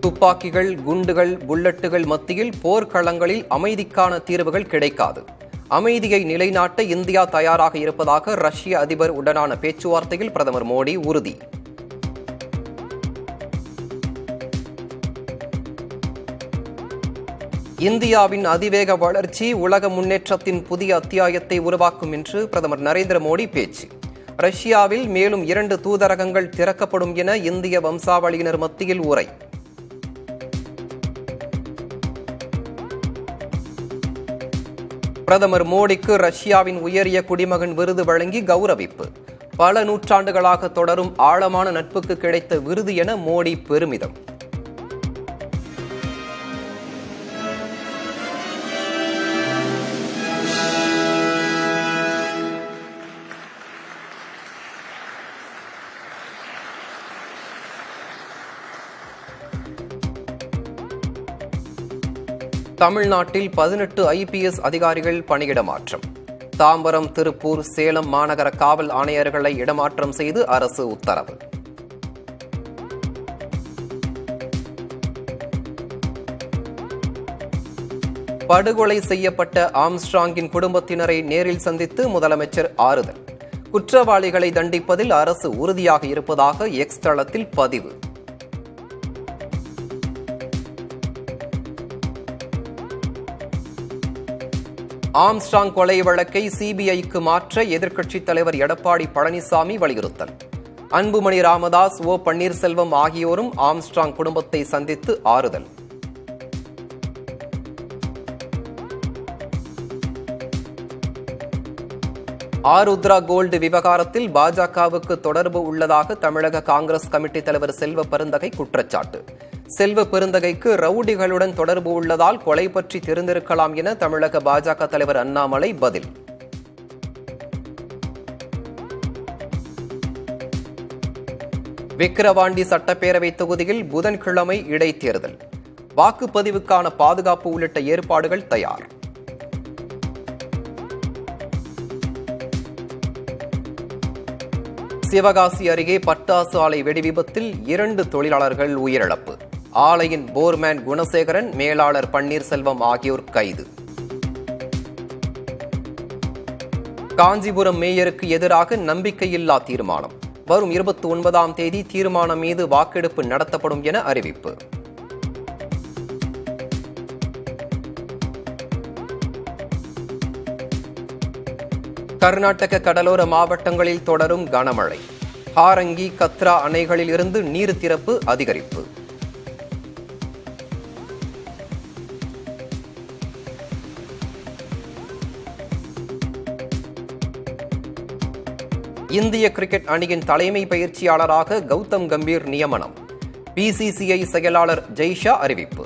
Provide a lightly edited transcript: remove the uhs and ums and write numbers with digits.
துப்பாக்கிகள், குண்டுகள், புல்லட்டுகள் மத்தியில் போர்க்களங்களில் அமைதிக்கான தீர்வுகள் கிடைக்காது. அமைதியை நிலைநாட்ட இந்தியா தயாராக இருப்பதாக ரஷ்ய அதிபர் உடனான பேச்சுவார்த்தையில் பிரதமர் மோடி உறுதி. இந்தியாவின் அதிவேக வளர்ச்சி உலக முன்னேற்றத்தின் புதிய அத்தியாயத்தை உருவாக்கும் என்று பிரதமர் நரேந்திர மோடி பேச்சு. ரஷ்யாவில் மேலும் 2 தூதரகங்கள் திறக்கப்படும் என இந்திய வம்சாவளியினர் மத்தியில் உரை. பிரதமர் மோடிக்கு ரஷ்யாவின் உயரிய குடிமகன் விருது வழங்கி கௌரவிப்பு. பல நூற்றாண்டுகளாக தொடரும் ஆழமான நட்புக்கு கிடைத்த விருது என மோடி பெருமிதம். தமிழ்நாட்டில் 18 IPS அதிகாரிகள் பணியிட மாற்றம். தாம்பரம், திருப்பூர், சேலம் மாநகர காவல் ஆணையர்களை இடமாற்றம் செய்து அரசு உத்தரவு. படுகொலை செய்யப்பட்ட ஆம்ஸ்ட்ராங்கின் குடும்பத்தினரை நேரில் சந்தித்து முதலமைச்சர் ஆறுதல். குற்றவாளிகளை தண்டிப்பதில் அரசு உறுதியாக இருப்பதாக எக்ஸ் தளத்தில் பதிவு. ஆம்ஸ்ட்ராங் கொலை வழக்கை CBIக்கு மாற்ற எதிர்க்கட்சித் தலைவர் எடப்பாடி பழனிசாமி வலியுறுத்தல். அன்புமணி ராமதாஸ், ஓ பன்னீர்செல்வம் ஆகியோரும் ஆம்ஸ்ட்ராங் குடும்பத்தை சந்தித்து ஆறுதல். ஆருத்ரா கோல்டு விவகாரத்தில் பாஜகவுக்கு தொடர்பு உள்ளதாக தமிழக காங்கிரஸ் கமிட்டி தலைவர் செல்வ பெருந்தகை குற்றச்சாட்டு. செல்வ பெருந்தகைக்கு ரவுடிகளுடன் தொடர்பு உள்ளதால் கொலை பற்றி தெரிந்திருக்கலாம் என தமிழக பாஜக தலைவர் அண்ணாமலை பதில். விக்கிரவாண்டி சட்டப்பேரவை தொகுதியில் புதன்கிழமை இடைத்தேர்தல். வாக்குப்பதிவுக்கான பாதுகாப்பு உள்ளிட்ட ஏற்பாடுகள் தயார். சிவகாசி அருகே பட்டாசு ஆலை வெடிவிபத்தில் 2 தொழிலாளர்கள் உயிரிழப்பு. ஆலையின் போர்மேன் குணசேகரன், மேலாளர் பன்னீர்செல்வம் ஆகியோர் கைது. காஞ்சிபுரம் மேயருக்கு எதிராக நம்பிக்கையில்லா தீர்மானம். வரும் 29ஆம் தேதி தீர்மானம் மீது வாக்கெடுப்பு நடத்தப்படும் என அறிவிப்பு. கர்நாடக கடலோர மாவட்டங்களில் தொடரும் கனமழை. ஹாரங்கி, கத்ரா அணைகளில் இருந்து நீர் திறப்பு அதிகரிப்பு. இந்திய கிரிக்கெட் அணியின் தலைமை பயிற்சியாளராக கௌதம் கம்பீர் நியமனம். BCCI செயலாளர் ஜெய்ஷா அறிவிப்பு.